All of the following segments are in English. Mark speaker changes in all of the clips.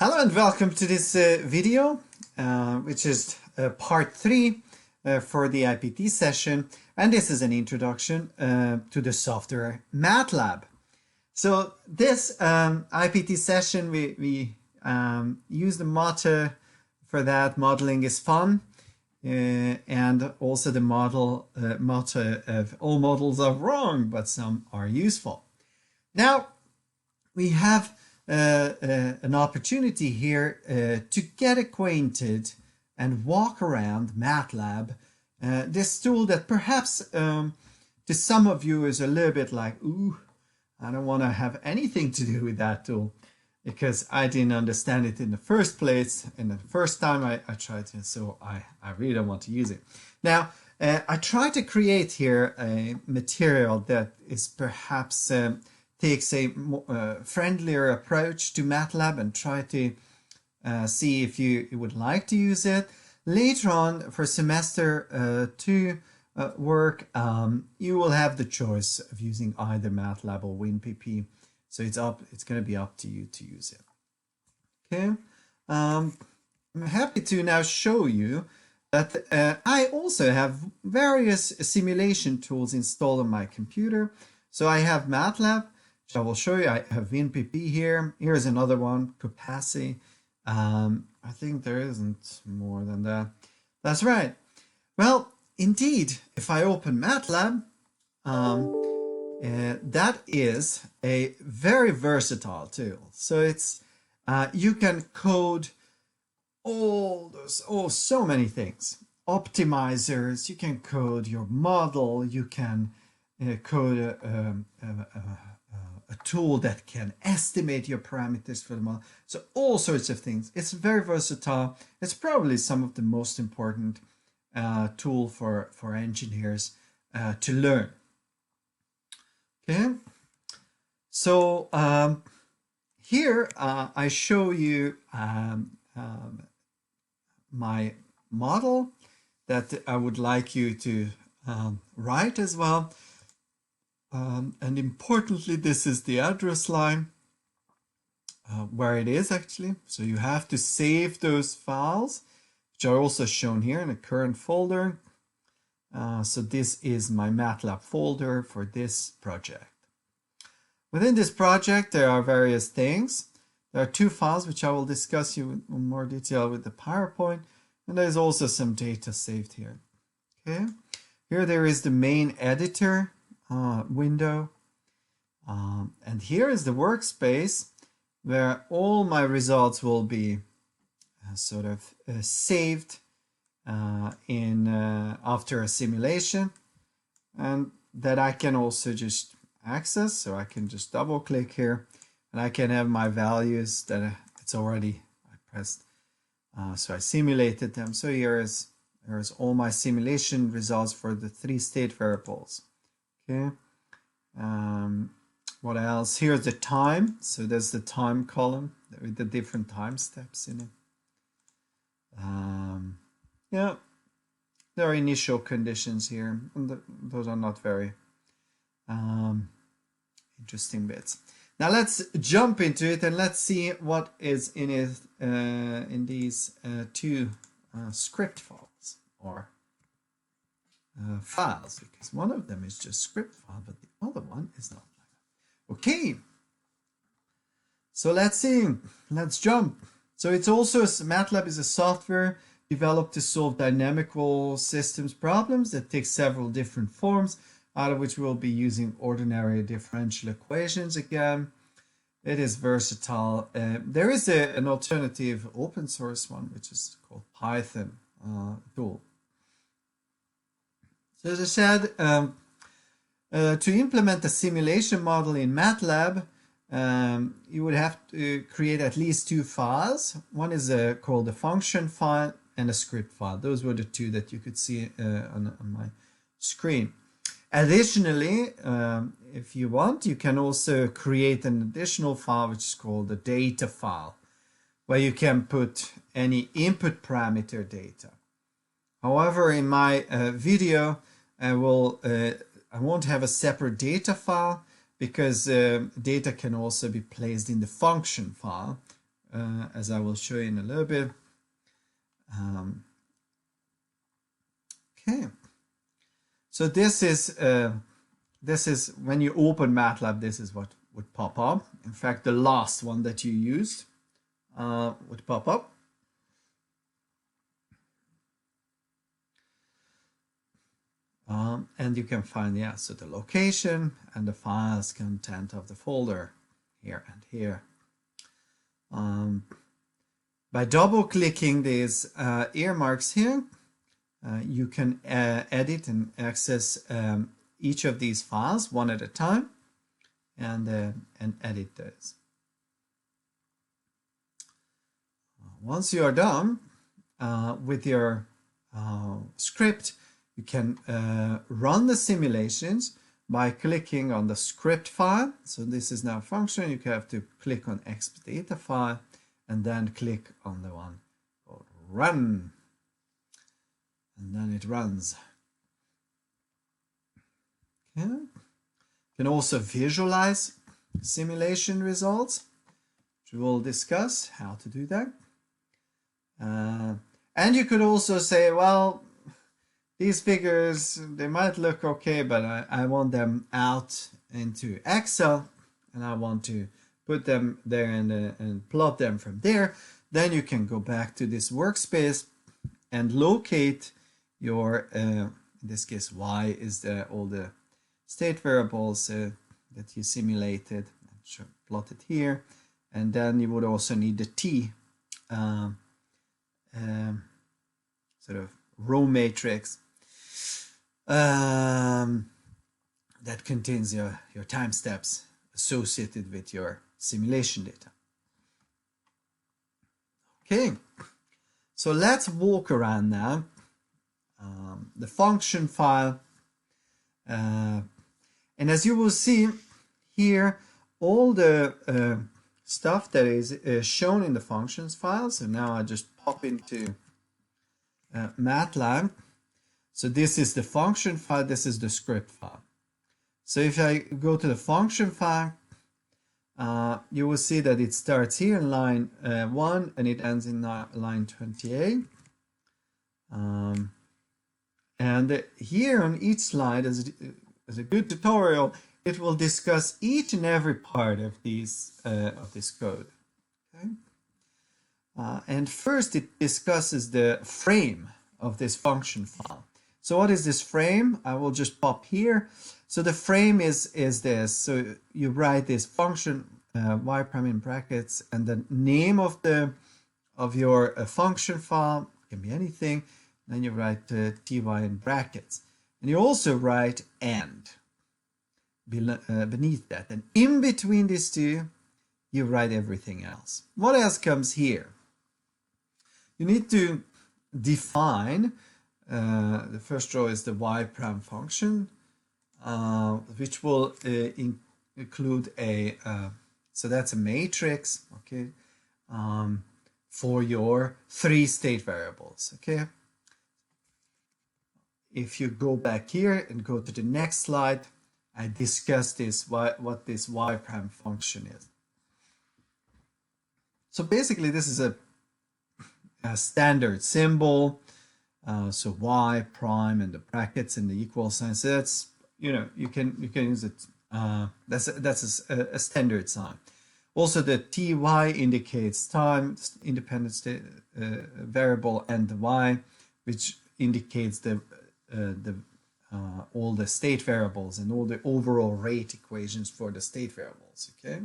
Speaker 1: Hello and welcome to this video, which is part 3 for the IPT session, and this is an introduction to the software Matlab. So this IPT session, we use the motto for that: modeling is fun, and also the motto of all models are wrong, but some are useful. Now we have an opportunity here to get acquainted and walk around Matlab, this tool that perhaps to some of you is a little bit like, ooh, I don't want to have anything to do with that tool because I didn't understand it in the first place and the first time I tried to, so I really don't want to use it. Now, I try to create here a material that is perhaps takes a friendlier approach to Matlab and try to see if you would like to use it. Later on for semester 2 work, you will have the choice of using either Matlab or WinPP. So it's going to be up to you to use it. Okay, I'm happy to now show you that I also have various simulation tools installed on my computer. So I have Matlab. I will show you. I have WinPP here. Here's another one, Capacity. I think there isn't more than that. That's right. Well, indeed, if I open Matlab, that is a very versatile tool. So it's you can code all those, so many things. Optimizers. You can code your model. You can code a tool that can estimate your parameters for the model. So all sorts of things. It's very versatile. It's probably some of the most important tool for engineers to learn. Okay. So here I show you my model that I would like you to write as well. And importantly, this is the address line where it is actually. So you have to save those files, which are also shown here in a current folder. So this is my Matlab folder for this project. Within this project, there are various things. There are 2 files, which I will discuss you in more detail with the PowerPoint. And there's also some data saved here. Okay. Here there is the main editor window, and here is the workspace where all my results will be sort of saved in after a simulation, and that I can also just access. So I can just double click here and I can have my values that it's already I pressed, so I simulated them. So here's all my simulation results for the 3 state variables. Okay. What else? Here's the time. So there's the time column with the different time steps in it. Yeah, there are initial conditions here, and those are not very interesting bits. Now let's jump into it and let's see what is in it in these 2 script files or files, because one of them is just script file, but the other one is not like that. Okay, so let's see. Let's jump. So it's also Matlab is a software developed to solve dynamical systems problems that take several different forms, out of which we'll be using ordinary differential equations again. It is versatile. There is an alternative open source one, which is called Python tool. So as I said, to implement a simulation model in Matlab, you would have to create at least 2 files. One is called a function file and a script file. Those were the 2 that you could see on my screen. Additionally, if you want, you can also create an additional file, which is called a data file, where you can put any input parameter data. However, in my video, I won't have a separate data file because data can also be placed in the function file, as I will show you in a little bit. Okay, so this is when you open Matlab, this is what would pop up. In fact, the last one that you used would pop up. And you can find, yeah, so the location and the files content of the folder here and here. By double clicking these earmarks here, you can edit and access each of these files one at a time and edit those. Once you are done with your script, you can run the simulations by clicking on the script file. So this is now a function. You have to click on export data file and then click on the one called run. And then it runs. Okay. You can also visualize simulation results, which we will discuss how to do that. And you could also say, well, these figures, they might look okay, but I want them out into Excel and I want to put them there and plot them from there. Then you can go back to this workspace and locate your, in this case, Y is all the state variables that you simulated, plotted here. And then you would also need the T sort of row matrix that contains your time steps associated with your simulation data. Okay, so let's walk around now the function file, and as you will see here, all the stuff that is shown in the functions file. So now I just pop into Matlab. So this is the function file, this is the script file. So if I go to the function file, you will see that it starts here in line 1 and it ends in line 28. And here on each slide, as a good tutorial, it will discuss each and every part of these of this code. Okay? And first it discusses the frame of this function file. So what is this frame? I will just pop here. So the frame is this. So you write this function y prime in brackets and the name of your function file, can be anything. Then you write ty in brackets, and you also write end beneath that. And in between these two, you write everything else. What else comes here? You need to define. The first row is the y prime function, which will include a, so that's a matrix, okay, for your 3 state variables, okay. If you go back here and go to the next slide, I discuss this, what this y prime function is. So basically this is a standard symbol. So y prime and the brackets and the equal sign. So that's, you can use it. That's a standard sign. Also, the ty indicates time independent state variable, and the y, which indicates all the state variables and all the overall rate equations for the state variables. Okay.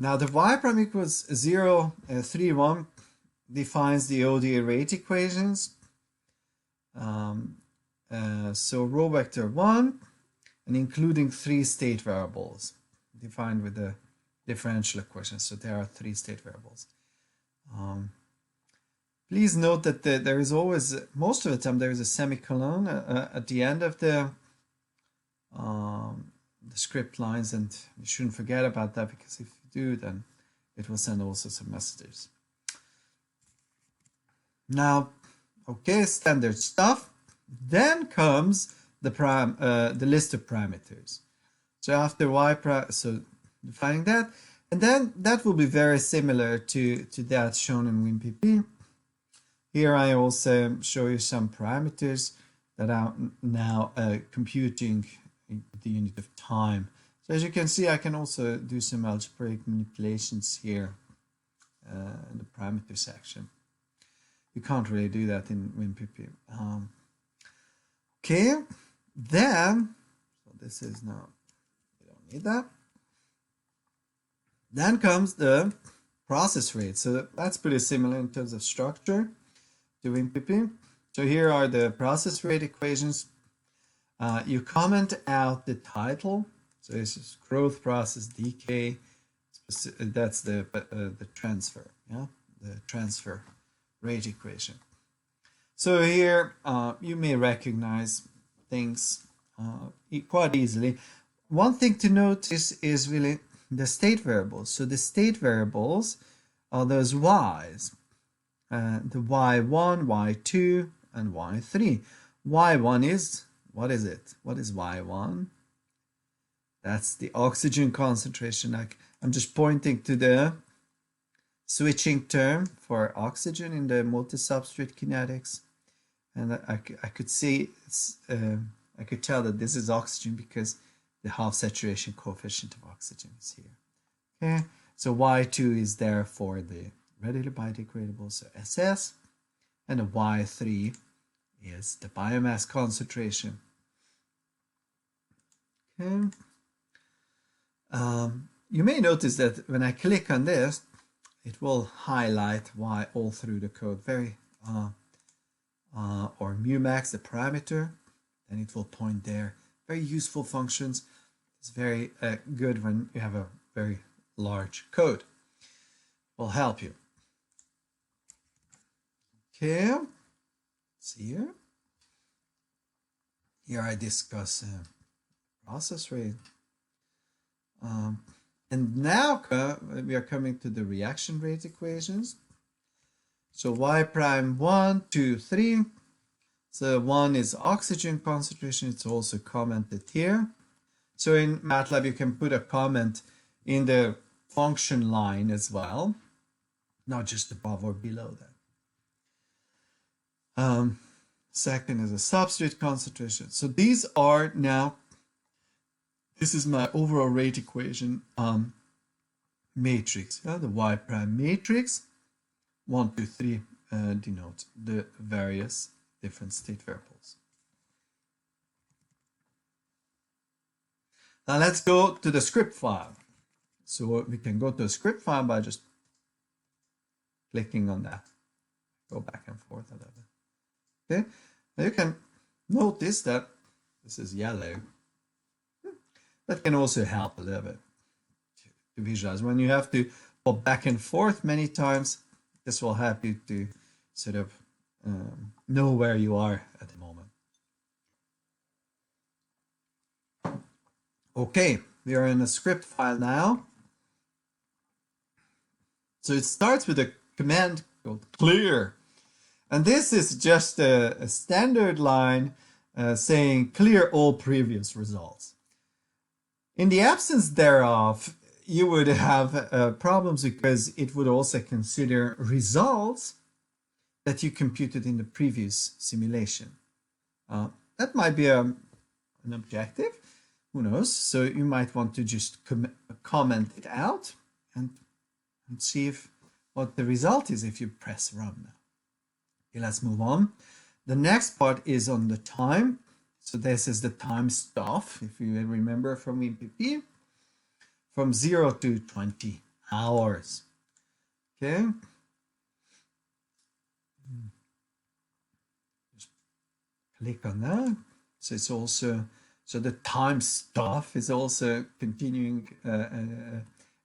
Speaker 1: Now the y prime equals 0, 3, 1 defines the ODE rate equations. So row vector 1 and including 3 state variables defined with the differential equation. So there are 3 state variables. Please note that there is always, most of the time, there is a semicolon at the end of the script lines, and you shouldn't forget about that, because if you do, then it will send also some messages. Now, okay, standard stuff. Then comes the list of parameters. So after y prime, so defining that, and then that will be very similar to that shown in WinPP. Here I also show you some parameters that are now computing the unit of time. So as you can see, I can also do some algebraic manipulations here in the parameter section. You can't really do that in WinPP. Okay, then, so this is now, we don't need that. Then comes the process rate. So that's pretty similar in terms of structure to WinPP. So here are the process rate equations. You comment out the title. So this is growth, process, decay. That's the transfer, yeah, the transfer rate equation. So here you may recognize things quite easily. One thing to notice is really the state variables. So the state variables are those y's, the y1, y2, and y3. y1 is, what is it? What is y1? That's the oxygen concentration. I'm just pointing to the switching term for oxygen in the multi-substrate kinetics. And I could see, I could tell that this is oxygen because the half saturation coefficient of oxygen is here. Okay, so Y2 is there for the readily biodegradable, so SS, and the Y3 is the biomass concentration. Okay. You may notice that when I click on this, it will highlight Y all through the code, or mumax, the parameter, and it will point there. Very useful functions. It's very good when you have a very large code. Will help you. Okay, see here. Here I discuss process rate. And now we are coming to the reaction rate equations. So y prime 1, 2, 3. So 1 is oxygen concentration. It's also commented here. So in Matlab, you can put a comment in the function line as well, not just above or below that. Second is a substrate concentration. So these are now, this is my overall rate equation matrix, the y prime matrix. 1, 2, 3 denotes the various different state variables. Now let's go to the script file. So we can go to a script file by just clicking on that. Go back and forth a little bit. Okay, now you can notice that this is yellow. That can also help a little bit to visualize. When you have to go back and forth many times, this will help you to sort of know where you are at the moment. Okay, we are in a script file now. So it starts with a command called clear. And this is just a standard line saying clear all previous results. In the absence thereof, you would have problems because it would also consider results that you computed in the previous simulation. That might be an objective, who knows? So you might want to just comment it out and see what the result is if you press run now. Okay, let's move on. The next part is on the time. So this is the time stuff, if you remember from WinPP, from 0 to 20 hours. Okay. Just click on that. So it's also, so the time stuff is also continuing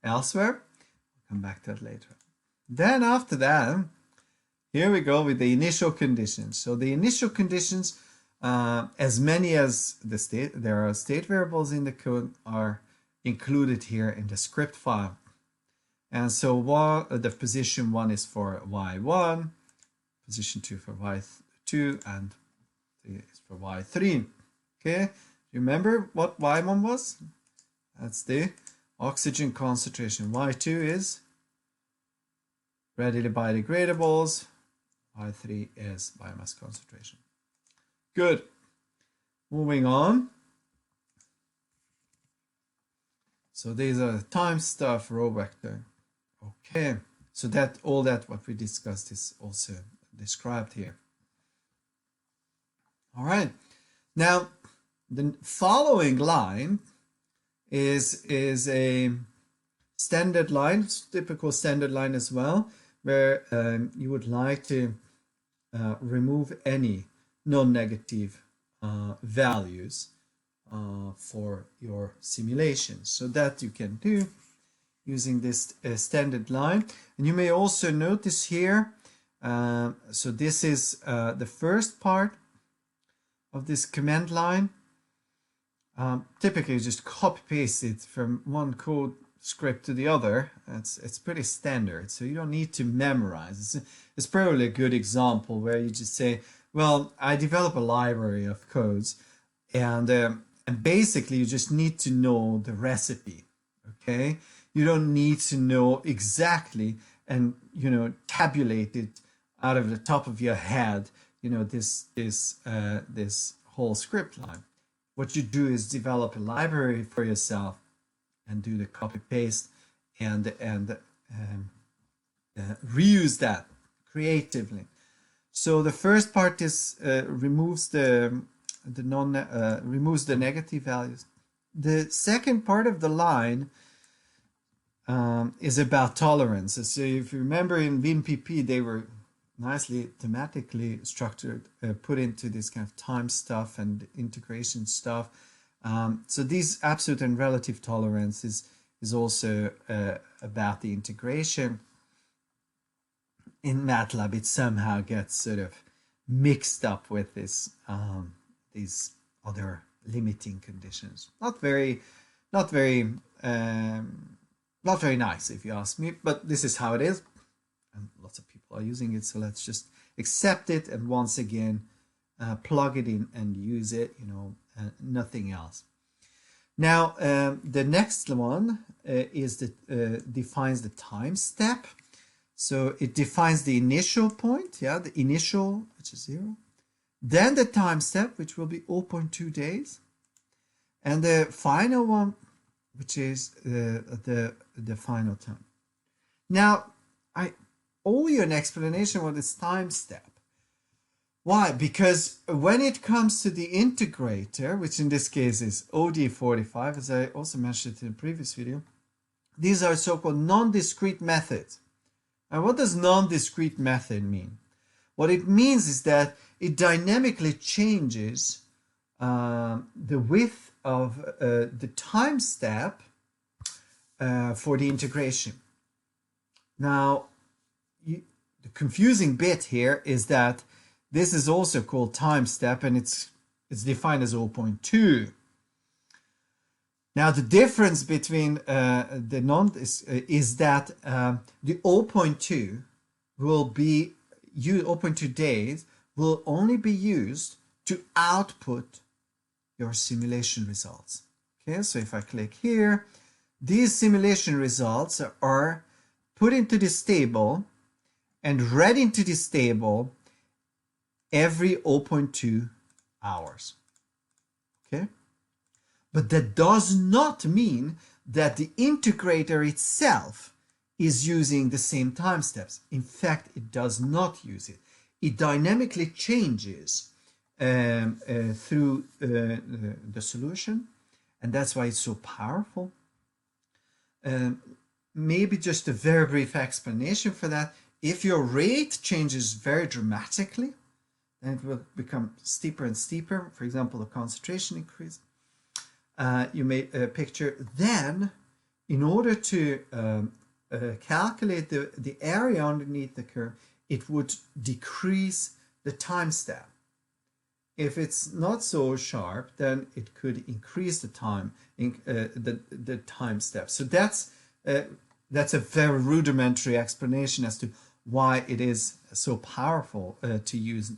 Speaker 1: elsewhere. I'll come back to that later. Then after that, here we go with the initial conditions. So the initial conditions, as many as there are state variables in the code, are included here in the script file. And so the position 1 is for y1, position 2 for y2, and 3 is for y3. Okay, remember what y1 was? That's the oxygen concentration. Y2 is readily biodegradables. Y3 is biomass concentration. Good. Moving on. So these are the time stuff, row vector. Okay. So that all that what we discussed is also described here. All right. Now, the following line is a standard line, typical standard line as well, where you would like to remove any non-negative values for your simulation. So that you can do using this standard line. And you may also notice here, so this is the first part of this command line. Typically, you just copy paste it from one code script to the other. It's pretty standard, so you don't need to memorize. It's probably a good example where you just say, well, I develop a library of codes, and basically you just need to know the recipe. Okay, you don't need to know exactly and tabulate it out of the top of your head. This whole script line. What you do is develop a library for yourself and do the copy paste and reuse that creatively. So the first part is removes the negative values. The second part of the line is about tolerances. So if you remember in WinPP, they were nicely thematically structured, put into this kind of time stuff and integration stuff. So these absolute and relative tolerance is also about the integration. In Matlab, it somehow gets sort of mixed up with this these other limiting conditions. Not very nice, if you ask me, but this is how it is, and lots of people are using it. So let's just accept it and once again plug it in and use it. Nothing else. Now the next one is that defines the time step. So it defines the initial point, the initial, which is 0. Then the time step, which will be 0.2 days. And the final one, which is the final time. Now, I owe you an explanation what is time step. Why? Because when it comes to the integrator, which in this case is OD45, as I also mentioned in the previous video, these are so-called non-discrete methods. And what does non-discrete method mean? What it means is that it dynamically changes the width of the time step for the integration. Now, the confusing bit here is that this is also called time step, and it's defined as 0.2. Now, the difference between the non is that the 0.2 will be 0.2 days will only be used to output your simulation results. Okay, so if I click here, these simulation results are put into this table and read into this table every 0.2 hours. Okay. But that does not mean that the integrator itself is using the same time steps. In fact, it does not use it. It dynamically changes through the solution, and that's why it's so powerful. Maybe just a very brief explanation for that. If your rate changes very dramatically, then it will become steeper and steeper. For example, the concentration increase. You may picture then, in order to calculate the area underneath the curve, it would decrease the time step. If it's not so sharp, then it could increase the time the time step. So that's a very rudimentary explanation as to why it is so powerful to use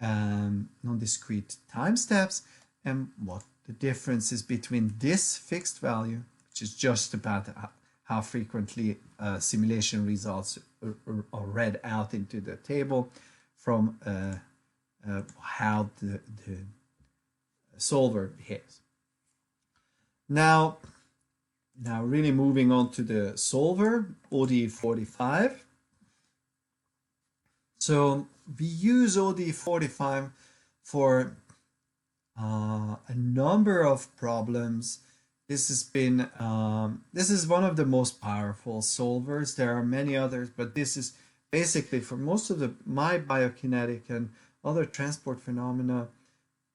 Speaker 1: non-discrete time steps and what the difference is between this fixed value, which is just about how frequently simulation results are read out into the table, from how the solver behaves. Now really moving on to the solver, ODE45. So we use ODE45 for a number of problems. This has been this is one of the most powerful solvers. There are many others, but this is basically for most of my biokinetic and other transport phenomena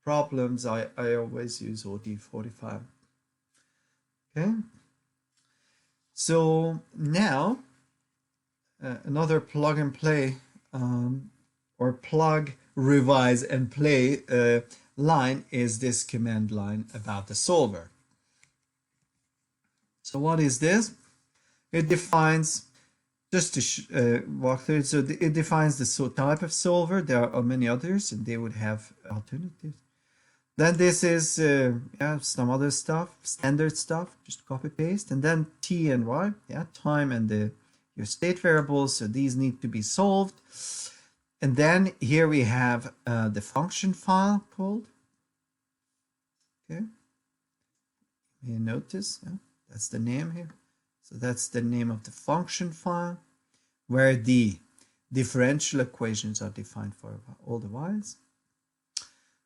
Speaker 1: problems. I always use ODE45. Okay. So now another plug and play or plug, revise and play line is this command line about the solver. So what is this? It defines, just to walk through it, so it defines the type of solver. There are many others and they would have alternatives. Then this is some other stuff, standard stuff, just copy paste. And then T and Y, time and your state variables. So these need to be solved. And then here we have the function file called. Okay. You notice, that's the name here. So that's the name of the function file where the differential equations are defined for all the y's.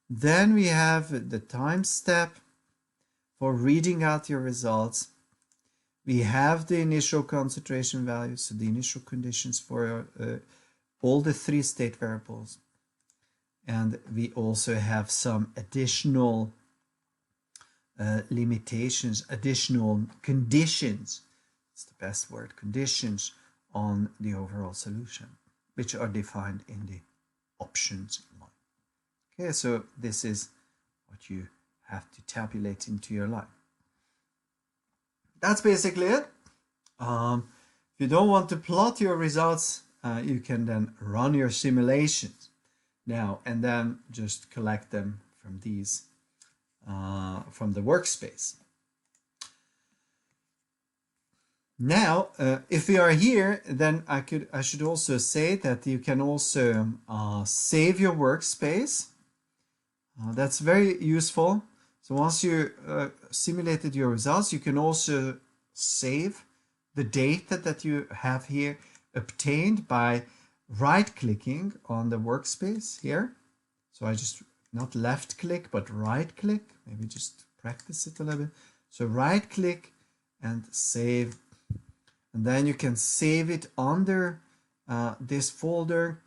Speaker 1: Then we have the time step for reading out your results. We have the initial concentration values, so the initial conditions for all the 3 state variables. And we also have some additional limitations, additional conditions, it's the best word, conditions on the overall solution, which are defined in the options line. Okay, so this is what you have to tabulate into your line. That's basically it. If you don't want to plot your results, you can then run your simulations now and then just collect them from these from the workspace. Now, if we are here, then I should also say that you can also save your workspace. That's very useful. So once you simulated your results, you can also save the data that you have here obtained by right-clicking on the workspace here. So I just, not left-click, but right-click. Maybe just practice it a little bit. So right-click and save. And then you can save it under this folder.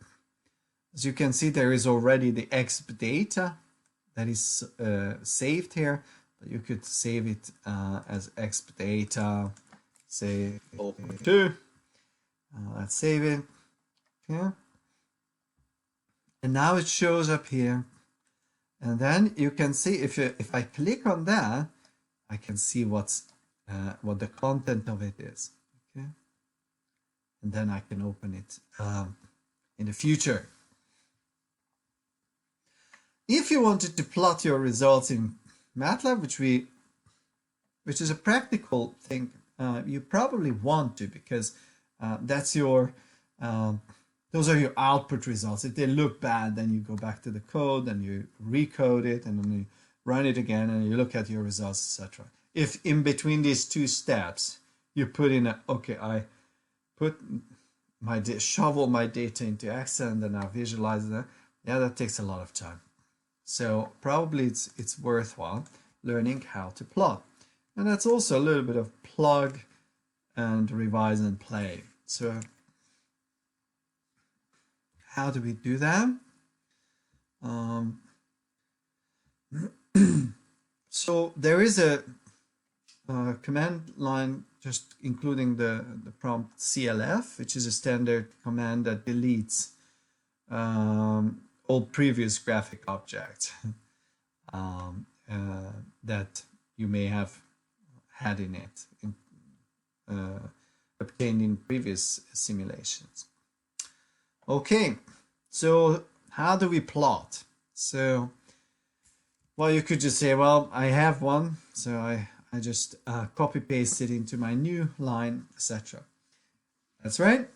Speaker 1: As you can see, there is already the exp data that is saved here. But you could save it as exp data, say 2. Let's save it. Okay. And now it shows up here. And then you can see if I click on that, I can see what the content of it is. Okay. And then I can open it in the future. If you wanted to plot your results in Matlab, which is a practical thing, you probably want to, because that's your those are your output results. If they look bad, then you go back to the code and you recode it and then you run it again and you look at your results, etc. If in between these 2 steps you put in I put my shovel my data into Excel and then I visualize that, that takes a lot of time. So probably it's worthwhile learning how to plot. And that's also a little bit of plug and revise and play. So how do we do that? So there is a command line just including the prompt CLF, which is a standard command that deletes all previous graphic objects that you may have had in it, obtained in previous simulations. Okay, so how do we plot? So Well, you could just say, well, I have one, so I just copy paste it into my new line, etc. That's right.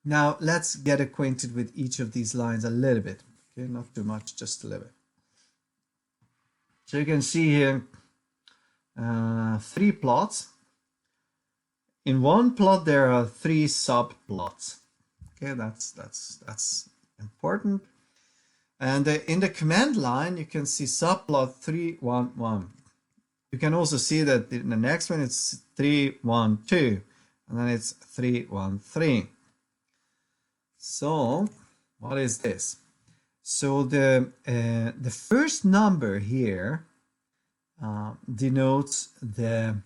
Speaker 1: Now let's get acquainted with each of these lines a little bit. Okay, not too much, just a little bit. So you can see here 3 plots. In one plot there are 3 subplots. Okay, that's important. And in the command line you can see subplot 311. You can also see that in the next one it's 312, and then it's 313. So what is this? So the first number here denotes the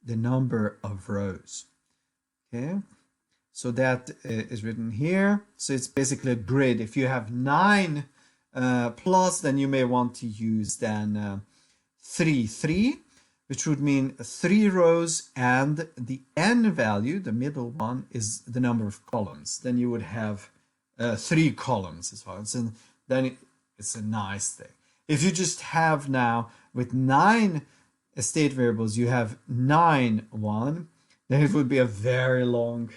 Speaker 1: number of rows. Okay, so that is written here. So it's basically a grid. If you have 9 plots, then you may want to use then 3, 3, which would mean 3 rows, and the n value, the middle one, is the number of columns. Then you would have 3 columns as well. So then it's a nice thing. If you just have now with 9 state variables, you have 9, 1, then it would be a very long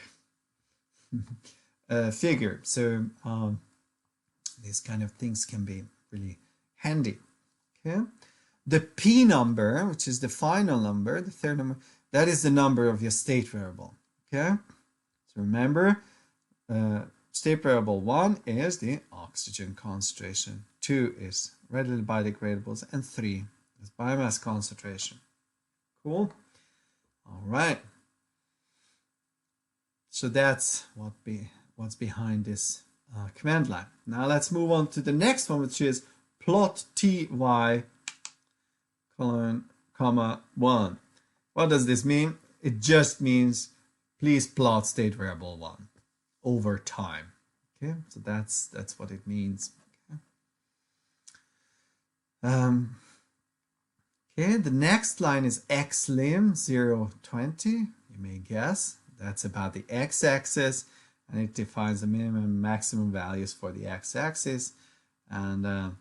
Speaker 1: figure. So these kind of things can be really handy. Okay. The p number, which is the final number, the third number, that is the number of your state variable. Okay. So remember, state variable 1 is the oxygen concentration, 2 is readily biodegradables, and 3 is biomass concentration. Cool. All right. So that's what's behind this command line. Now let's move on to the next one, which is plot ty colon comma 1. What does this mean? It just means please plot state variable 1 over time. Okay, so that's what it means. Okay. Okay, the next line is xlim 020. You may guess that's about the x-axis, and it defines the minimum and maximum values for the x-axis, and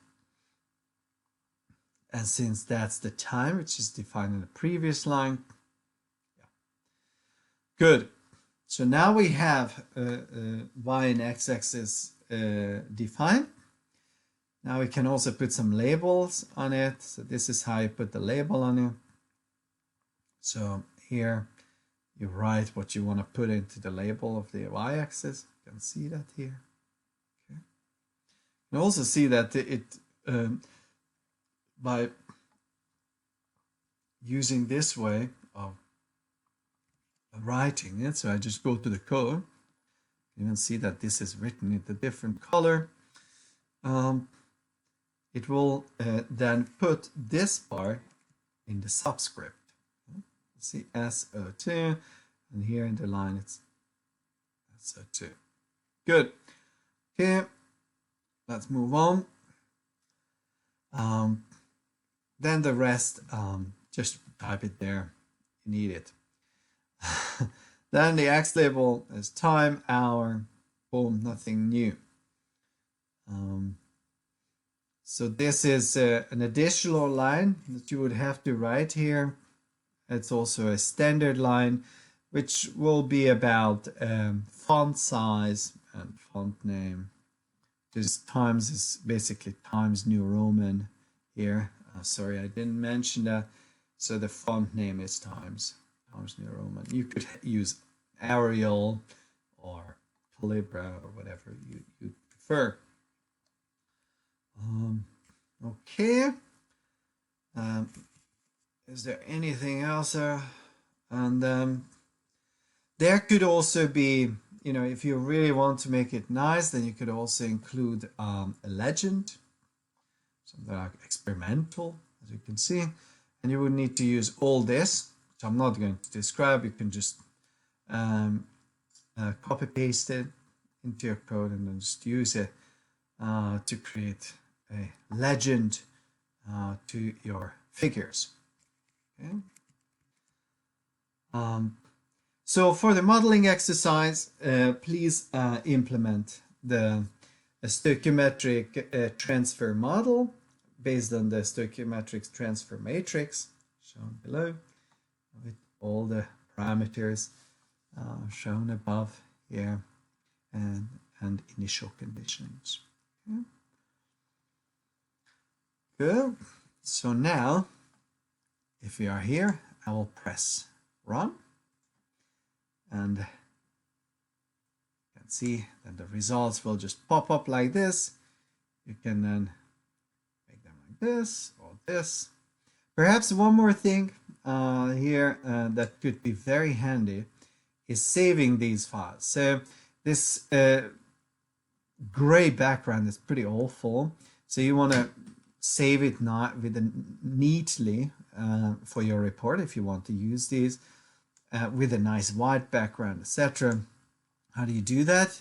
Speaker 1: since that's the time which is defined in the previous line, yeah. Good. So now we have y and x-axis defined. Now we can also put some labels on it. So this is how you put the label on it. So here you write what you want to put into the label of the y-axis. You can see that here. Okay. You can also see that it by using this way of writing it. So I just go to the code. You can see that this is written in a different color. It will then put this part in the subscript. See SO2, and here in the line it's SO2. Good. Okay, let's move on. Then the rest, just type it there. You need it. Then the X label is time, hour, boom, nothing new. So this is an additional line that you would have to write here. It's also a standard line, which will be about font size and font name. This Times is basically Times New Roman here. Sorry, I didn't mention that. So the font name is Times New Roman. You could use Arial or Calibra or whatever you prefer. Okay. Is there anything else? And there could also be, you know, if you really want to make it nice, then you could also include a legend, something like experimental, as you can see. And you would need to use all this, which I'm not going to describe. You can just copy paste it into your code and then just use it to create a legend to your figures. Okay. So for the modeling exercise, please implement the a stoichiometric transfer model based on the stoichiometric transfer matrix shown below with all the parameters shown above here and initial conditions. Okay. Good. So now, if we are here, I will press run, and you can see that the results will just pop up like this. You can then make them like this or this. Perhaps one more thing here that could be very handy is saving these files. So this gray background is pretty awful, so you want to save it not with neatly for your report if you want to use these with a nice white background, etc. How do you do that?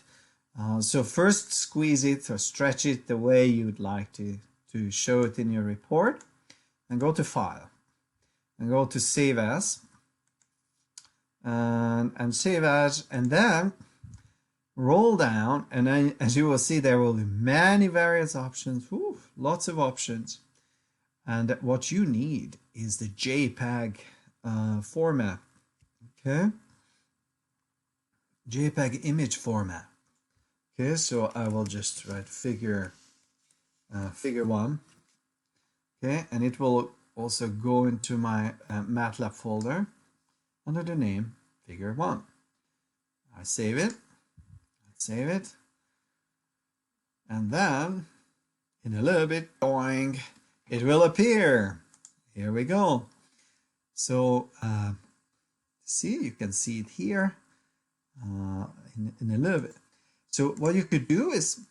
Speaker 1: So first squeeze it or stretch it the way you would like to show it in your report, and go to File and go to Save As and Save As, and then roll down, and then as you will see there will be many various options. Ooh, lots of options, and what you need is the JPEG format. Okay, JPEG image format. Okay, so I will just write figure 1. Okay, and it will also go into my Matlab folder under the name figure 1. I save it. Save it, and then in a little bit, boing, it will appear. Here we go. So see, you can see it here in a little bit. So what you could do is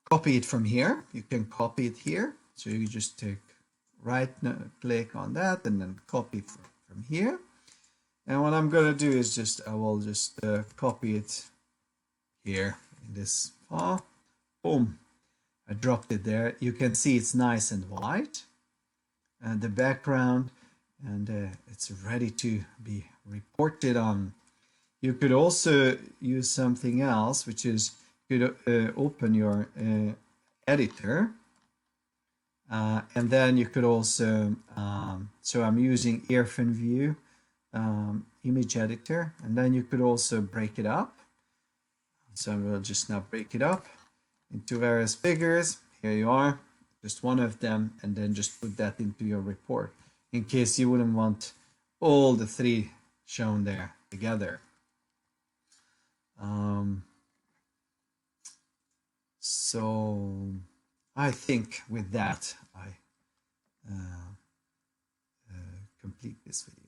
Speaker 1: copy it from here. You can copy it here. So you just take right click on that and then copy from here. And what I'm going to do is I will just copy it here in this file. Boom, I dropped it there. You can see it's nice and white and the background, and it's ready to be reported on. You could also use something else, which is you could open your editor, and then you could also so I'm using Earphone View image editor, and then you could also break it up. So we'll just now break it up into various figures. Here you are, just one of them, and then just put that into your report in case you wouldn't want all the 3 shown there together. So I think with that I complete this video.